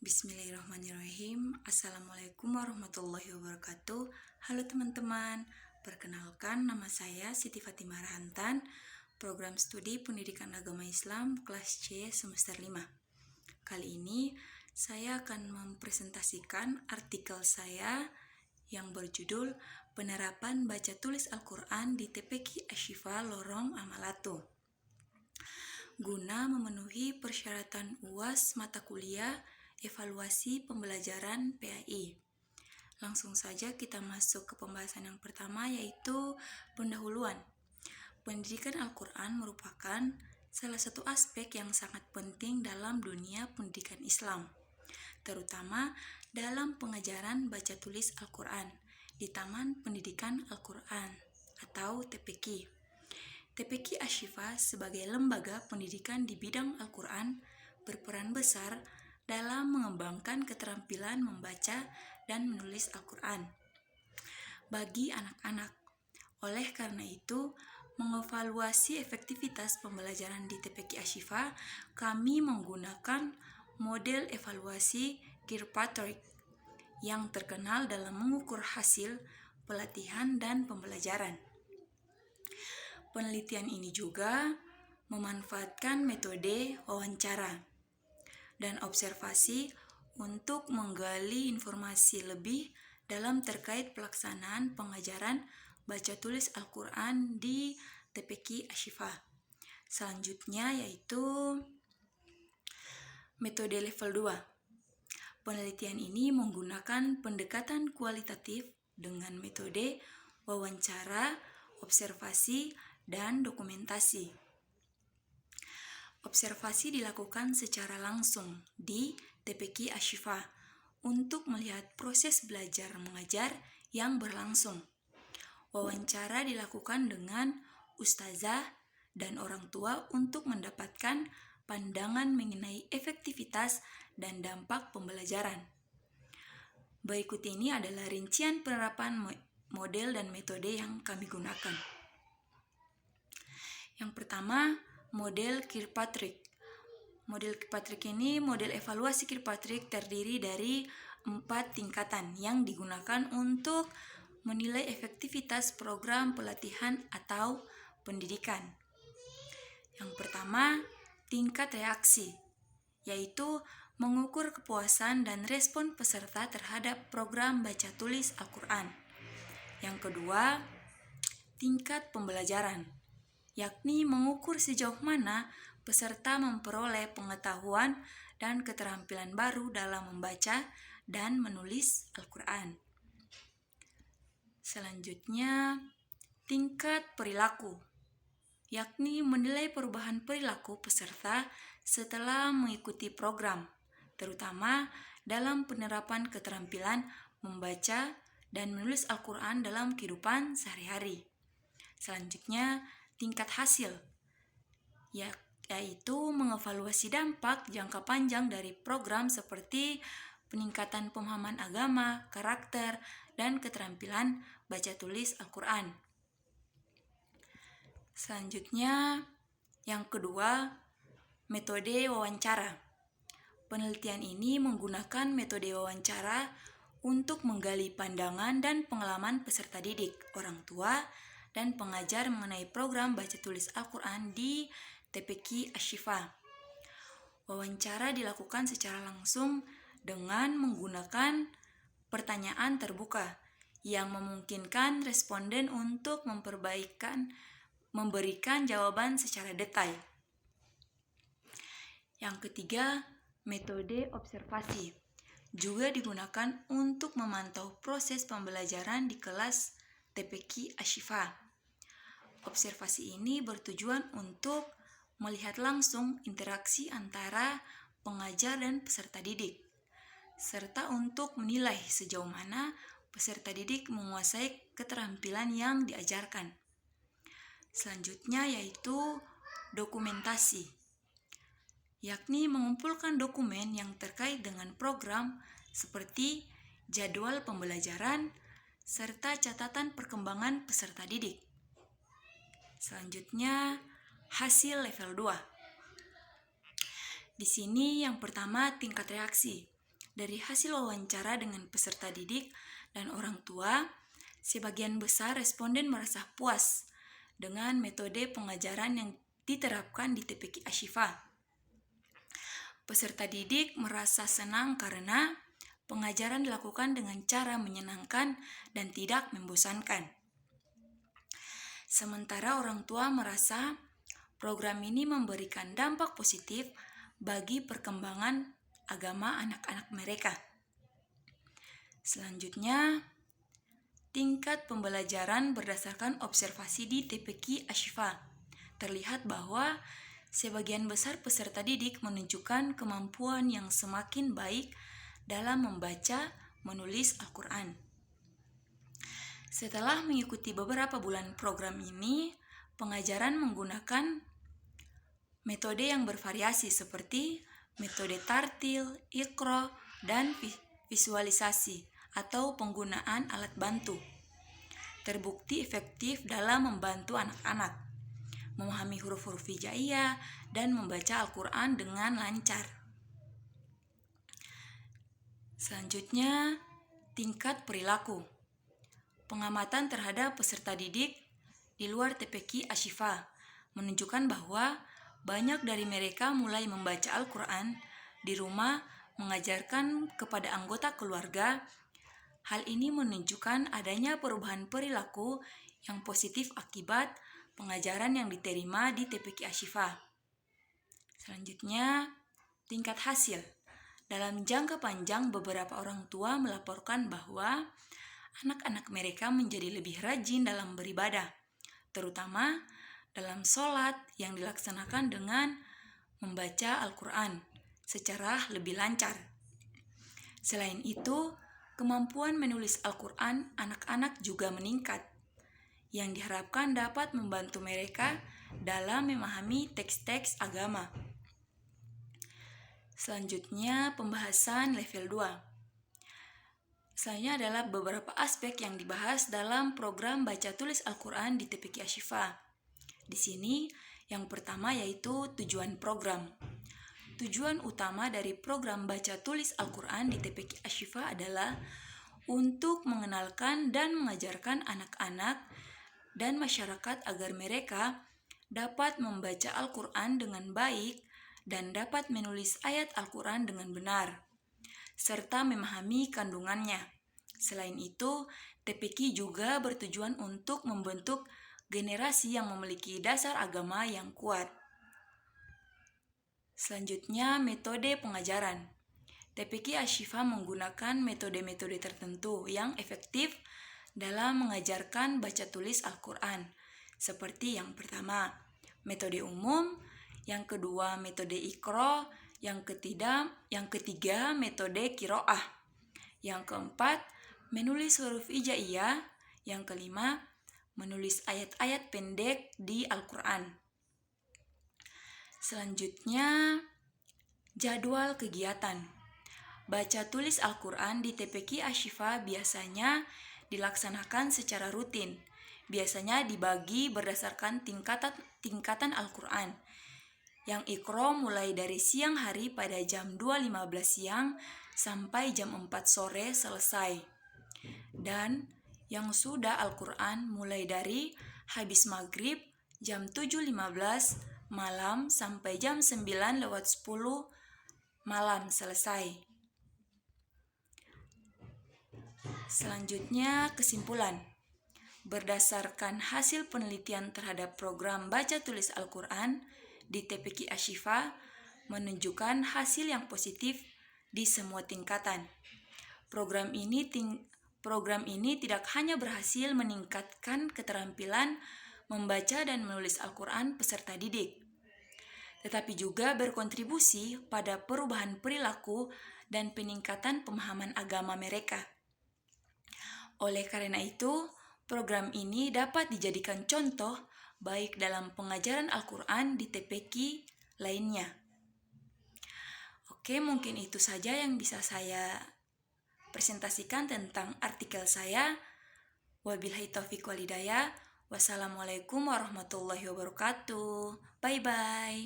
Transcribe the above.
Bismillahirrahmanirrahim. Assalamualaikum warahmatullahi wabarakatuh. Halo teman-teman, perkenalkan nama saya Siti Fatimah Rahantan, Program Studi Pendidikan Agama Islam kelas C semester 5. Kali ini saya akan mempresentasikan artikel saya yang berjudul Penerapan Baca Tulis Al-Quran di TPQ Ashifa Lorong Amalato, guna memenuhi persyaratan UAS mata kuliah Evaluasi Pembelajaran PAI. Langsung saja kita masuk ke pembahasan yang pertama, yaitu pendahuluan. Pendidikan Al-Quran merupakan salah satu aspek yang sangat penting dalam dunia pendidikan Islam, terutama dalam pengajaran baca tulis Al-Quran di Taman Pendidikan Al-Quran atau TPQ. TPQ Ashifa sebagai lembaga pendidikan di bidang Al-Quran berperan besar dalam mengembangkan keterampilan membaca dan menulis Al-Quran bagi anak-anak. Oleh karena itu, mengevaluasi efektivitas pembelajaran di TPQ Ashifa, kami menggunakan model evaluasi Kirkpatrick yang terkenal dalam mengukur hasil pelatihan dan pembelajaran. Penelitian ini juga memanfaatkan metode wawancara dan observasi untuk menggali informasi lebih dalam terkait pelaksanaan pengajaran baca tulis Al-Quran di TPQ Ashifa. Selanjutnya yaitu metode level 2. Penelitian ini menggunakan pendekatan kualitatif dengan metode wawancara, observasi, dan dokumentasi. Observasi dilakukan secara langsung di TPQ Ashifa untuk melihat proses belajar mengajar yang berlangsung. Wawancara dilakukan dengan ustazah dan orang tua untuk mendapatkan pandangan mengenai efektivitas dan dampak pembelajaran. Berikut ini adalah rincian penerapan model dan metode yang kami gunakan. Yang pertama, model Kirkpatrick. Model Kirkpatrick ini model evaluasi Kirkpatrick terdiri dari 4 tingkatan yang digunakan untuk menilai efektivitas program pelatihan atau pendidikan. Yang pertama, tingkat reaksi, yaitu mengukur kepuasan dan respon peserta terhadap program baca tulis Al-Quran. Yang kedua, tingkat pembelajaran, yakni mengukur sejauh mana peserta memperoleh pengetahuan dan keterampilan baru dalam membaca dan menulis Al-Quran. Selanjutnya, tingkat perilaku, yakni menilai perubahan perilaku peserta setelah mengikuti program, terutama dalam penerapan keterampilan membaca dan menulis Al-Quran dalam kehidupan sehari-hari. Selanjutnya, tingkat hasil, yaitu mengevaluasi dampak jangka panjang dari program seperti peningkatan pemahaman agama, karakter, dan keterampilan baca tulis Al-Quran. Selanjutnya, yang kedua, metode wawancara. Penelitian ini menggunakan metode wawancara untuk menggali pandangan dan pengalaman peserta didik, orang tua, dan pengajar mengenai program baca tulis Al-Quran di TPQ Ashifa. Wawancara dilakukan secara langsung dengan menggunakan pertanyaan terbuka yang memungkinkan responden untuk memberikan jawaban secara detail. Yang ketiga, metode observasi juga digunakan untuk memantau proses pembelajaran di kelas TPQ Ashifa. Observasi ini bertujuan untuk melihat langsung interaksi antara pengajar dan peserta didik, serta untuk menilai sejauh mana peserta didik menguasai keterampilan yang diajarkan. Selanjutnya yaitu dokumentasi, yakni mengumpulkan dokumen yang terkait dengan program seperti jadwal pembelajaran serta catatan perkembangan peserta didik. Selanjutnya, hasil level 2. Di sini yang pertama tingkat reaksi, Dari hasil wawancara dengan peserta didik dan orang tua, sebagian besar responden merasa puas dengan metode pengajaran yang diterapkan di TPQ Ashifa. Peserta didik merasa senang karena pengajaran dilakukan dengan cara menyenangkan dan tidak membosankan. Sementara orang tua merasa program ini memberikan dampak positif bagi perkembangan agama anak-anak mereka. Selanjutnya, tingkat pembelajaran berdasarkan observasi di TPQ Ashifa. Terlihat bahwa sebagian besar peserta didik menunjukkan kemampuan yang semakin baik dalam membaca, menulis Al-Quran. Setelah mengikuti beberapa bulan program ini, pengajaran menggunakan metode yang bervariasi seperti metode tartil, iqra, dan visualisasi atau penggunaan alat bantu. Terbukti efektif dalam membantu anak-anak memahami huruf-huruf hijaiyah dan membaca Al-Quran dengan lancar. Selanjutnya, tingkat perilaku. Pengamatan terhadap peserta didik di luar TPQ Ashifa menunjukkan bahwa banyak dari mereka mulai membaca Al-Quran di rumah, mengajarkan kepada anggota keluarga. Hal ini menunjukkan adanya perubahan perilaku yang positif akibat pengajaran yang diterima di TPQ Ashifa. Selanjutnya, tingkat hasil. Dalam jangka panjang, beberapa orang tua melaporkan bahwa anak-anak mereka menjadi lebih rajin dalam beribadah, terutama dalam sholat yang dilaksanakan dengan membaca Al-Quran secara lebih lancar. Selain itu, kemampuan menulis Al-Quran anak-anak juga meningkat, yang diharapkan dapat membantu mereka dalam memahami teks-teks agama. Selanjutnya, pembahasan level 2. Selanjutnya adalah beberapa aspek yang dibahas dalam program baca tulis Al-Quran di TPQ Ashifa. Di sini, yang pertama yaitu tujuan program. Tujuan utama dari program baca tulis Al-Quran di TPQ Ashifa adalah untuk mengenalkan dan mengajarkan anak-anak dan masyarakat agar mereka dapat membaca Al-Quran dengan baik dan dapat menulis ayat Al-Quran dengan benar, serta memahami kandungannya. Selain itu, TPQ juga bertujuan untuk membentuk generasi yang memiliki dasar agama yang kuat. Selanjutnya, metode pengajaran. TPQ Ashifa menggunakan metode-metode tertentu yang efektif dalam mengajarkan baca tulis Al-Quran, seperti yang pertama, metode umum, yang kedua, metode iqra, yang ketiga, metode qiraah, yang keempat, menulis huruf hijaiyah, yang kelima, menulis ayat-ayat pendek di Al-Quran. Selanjutnya, jadwal kegiatan. Baca tulis Al-Quran di TPQ Ashifa biasanya dilaksanakan secara rutin. Biasanya dibagi berdasarkan tingkatan Al-Quran. Yang iqra mulai dari siang hari pada jam 2.15 siang sampai jam 4 sore selesai. Dan yang sudah Al-Quran mulai dari habis maghrib jam 7.15 malam sampai jam 9:10 malam selesai. Selanjutnya, kesimpulan. Berdasarkan hasil penelitian terhadap program baca tulis Al-Quran di TPQ Ashifa menunjukkan hasil yang positif di semua tingkatan. Program ini tidak hanya berhasil meningkatkan keterampilan membaca dan menulis Al-Quran peserta didik, tetapi juga berkontribusi pada perubahan perilaku dan peningkatan pemahaman agama mereka. Oleh karena itu, program ini dapat dijadikan contoh baik dalam pengajaran Al-Quran di TPQ lainnya. Oke, mungkin itu saja yang bisa saya presentasikan tentang artikel saya. Wabillahi taufiq wal hidayah. Wassalamualaikum warahmatullahi wabarakatuh. Bye-bye.